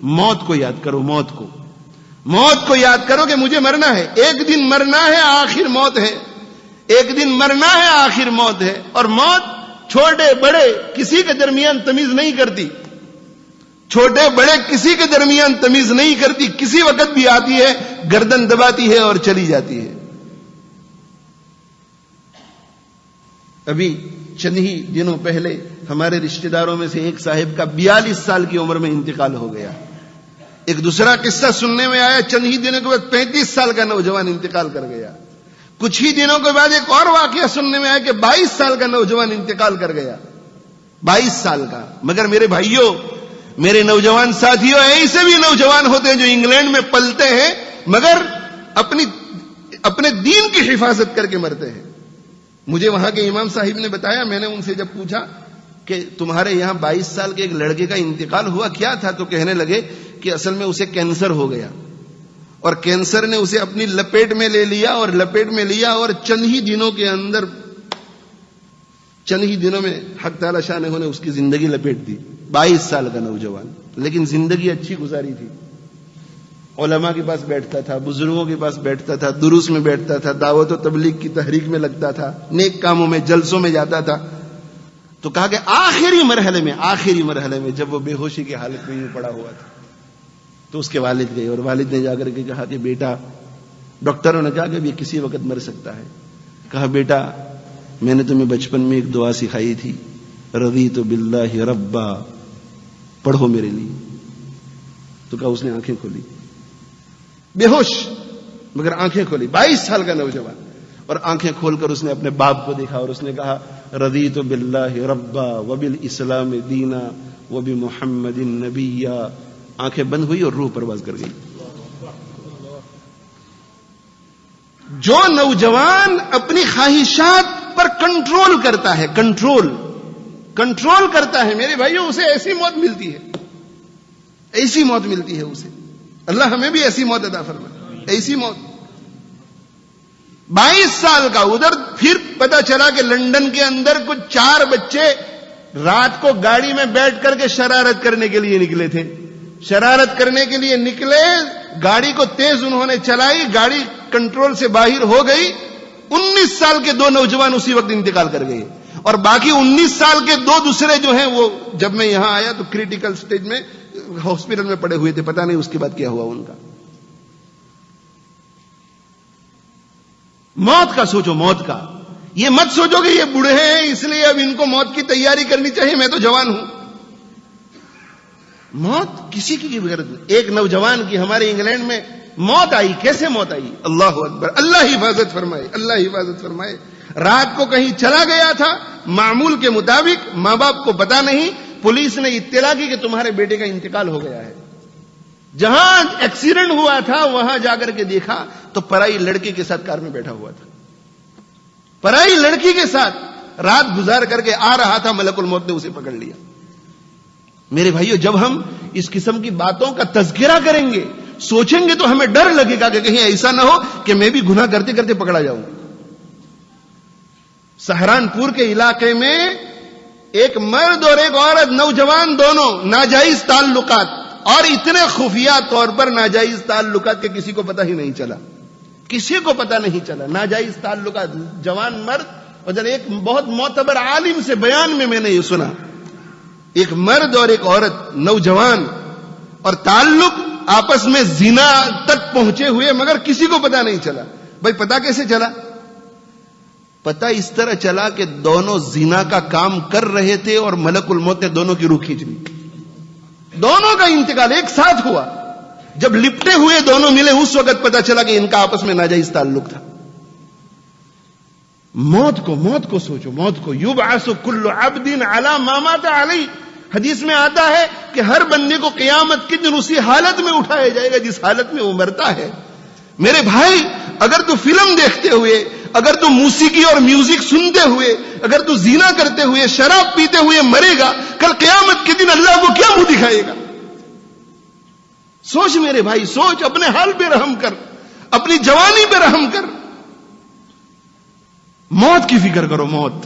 موت کو یاد کرو، موت کو یاد کرو کہ مجھے مرنا ہے، ایک دن مرنا ہے، آخر موت ہے، ایک دن مرنا ہے، آخر موت ہے. اور موت چھوٹے بڑے کسی کے درمیان تمیز نہیں کرتی، چھوٹے بڑے کسی کے درمیان تمیز نہیں کرتی، کسی وقت بھی آتی ہے، گردن دباتی ہے اور چلی جاتی ہے. ابھی چند ہی دنوں پہلے ہمارے رشتہ داروں میں سے ایک صاحب کا 42 سال کی عمر میں انتقال ہو گیا. ایک دوسرا قصہ سننے میں آیا، چند ہی دنوں کے بعد 35 سال کا نوجوان انتقال کر گیا. کچھ ہی دنوں کے بعد ایک اور واقعہ سننے میں آیا کہ 22 سال کا نوجوان انتقال کر گیا. 22 سال کا. مگر میرے بھائیوں، میرے نوجوان ساتھیوں، ایسے بھی نوجوان ہوتے ہیں جو انگلینڈ میں پلتے ہیں مگر اپنے دین کی حفاظت کر کے مرتے ہیں. مجھے وہاں کے امام صاحب نے بتایا، میں نے ان سے جب پوچھا کہ تمہارے یہاں 22 سال کے ایک لڑکے کا انتقال ہوا، کیا تھا؟ تو کہنے لگے کہ اصل میں اسے کینسر ہو گیا اور کینسر نے اسے اپنی لپیٹ میں لے لیا اور چند ہی دنوں میں حق تعالی شاہ نے اس کی زندگی لپیٹ دی. 22 سال کا نوجوان، لیکن زندگی اچھی گزاری تھی. علماء کے پاس بیٹھتا تھا، بزرگوں کے پاس بیٹھتا تھا، دروس میں بیٹھتا تھا، دعوت و تبلیغ کی تحریک میں لگتا تھا، نیک کاموں میں، جلسوں میں جاتا تھا. تو کہا کہ آخری مرحلے میں جب وہ بے ہوشی کی حالت میں پڑا ہوا تھا تو اس کے والد گئے اور والد نے جا کر کے کہا کہ بیٹا، ڈاکٹروں نے کہا کہ یہ کسی وقت مر سکتا ہے. کہا بیٹا، میں نے تمہیں بچپن میں ایک دعا سکھائی تھی، رضیت باللہ ربا، پڑھو میرے لیے. تو کہا اس نے آنکھیں کھولی، بے ہوش مگر آنکھیں کھولی. 22 سال کا نوجوان، اور آنکھیں کھول کر اس نے اپنے باپ کو دیکھا اور اس نے کہا رضیت باللہ ربا وبالاسلام دینا وبمحمد نبیا. آنکھیں بند ہوئی اور روح پرواز کر گئی. جو نوجوان اپنی خواہشات پر کنٹرول کرتا ہے، کنٹرول کرتا ہے میرے بھائیوں، اسے ایسی موت ملتی ہے اسے. اللہ ہمیں بھی ایسی موت عطا فرمائے، ایسی موت. 22 سال کا. ادھر پھر پتا چلا کہ لندن کے اندر کچھ 4 بچے رات کو گاڑی میں بیٹھ کر کے شرارت کرنے کے لیے نکلے تھے. گاڑی کو تیز انہوں نے چلائی، گاڑی کنٹرول سے باہر ہو گئی. 19 سال کے 2 نوجوان اسی وقت انتقال کر گئے اور باقی 19 سال کے 2 دوسرے جو ہیں وہ جب میں یہاں آیا تو کریٹیکل سٹیج میں ہاسپٹل میں پڑے ہوئے تھے. پتہ نہیں اس کے بعد کیا ہوا ان کا. موت کا سوچو، موت کا. یہ مت سوچو کہ یہ بوڑھے ہیں اس لیے اب ان کو موت کی تیاری کرنی چاہیے، میں تو جوان ہوں. موت کسی کی بغیر. ایک نوجوان کی ہمارے انگلینڈ میں موت آئی. کیسے موت آئی؟ اللہ اکبر. اللہ حفاظت فرمائے. رات کو کہیں چلا گیا تھا، معمول کے مطابق، ماں باپ کو پتا نہیں. پولیس نے اطلاع کی کہ تمہارے بیٹے کا انتقال ہو گیا ہے. جہاں ایکسیڈنٹ ہوا تھا وہاں جا کر کے دیکھا تو پرائی لڑکی کے ساتھ کار میں بیٹھا ہوا تھا. پرائی لڑکی کے ساتھ رات گزار کر کے آ رہا تھا، ملک الموت نے اسے پکڑ لیا. میرے بھائیو، جب ہم اس قسم کی باتوں کا تذکرہ کریں گے، سوچیں گے تو ہمیں ڈر لگے گا کہ کہیں ایسا نہ ہو کہ میں بھی گناہ کرتے کرتے پکڑا جاؤں. سہارنپور کے علاقے میں ایک مرد اور ایک عورت، نوجوان دونوں، ناجائز تعلقات، اور اتنے خفیہ طور پر ناجائز تعلقات کہ کسی کو پتہ ہی نہیں چلا. ناجائز تعلقات، جوان مرد. اور ایک بہت معتبر عالم سے بیان میں نے یہ سنا، ایک مرد اور ایک عورت نوجوان، اور تعلق آپس میں زنا تک پہنچے ہوئے مگر کسی کو پتہ نہیں چلا. بھائی پتہ کیسے چلا؟ پتہ اس طرح چلا کہ دونوں زنا کا کام کر رہے تھے اور ملک الموت نے دونوں کی روح کھینچ لی. دونوں کا انتقال ایک ساتھ ہوا. جب لپٹے ہوئے دونوں ملے اس وقت پتہ چلا کہ ان کا آپس میں ناجائز تعلق تھا. موت کو سوچو، موت کو. یبعث کل عبد علی ما مات علیہ. حدیث میں آتا ہے کہ ہر بندے کو قیامت کے دن اسی حالت میں اٹھایا جائے گا جس حالت میں وہ مرتا ہے. میرے بھائی، اگر تو فلم دیکھتے ہوئے، اگر تو موسیقی اور میوزک سنتے ہوئے، اگر تو زنا کرتے ہوئے، شراب پیتے ہوئے مرے گا، کل قیامت کے دن اللہ کو کیا منہ دکھائے گا؟ سوچ میرے بھائی، سوچ. اپنے حال پہ رحم کر، اپنی جوانی پہ رحم کر. موت کی فکر کرو. موت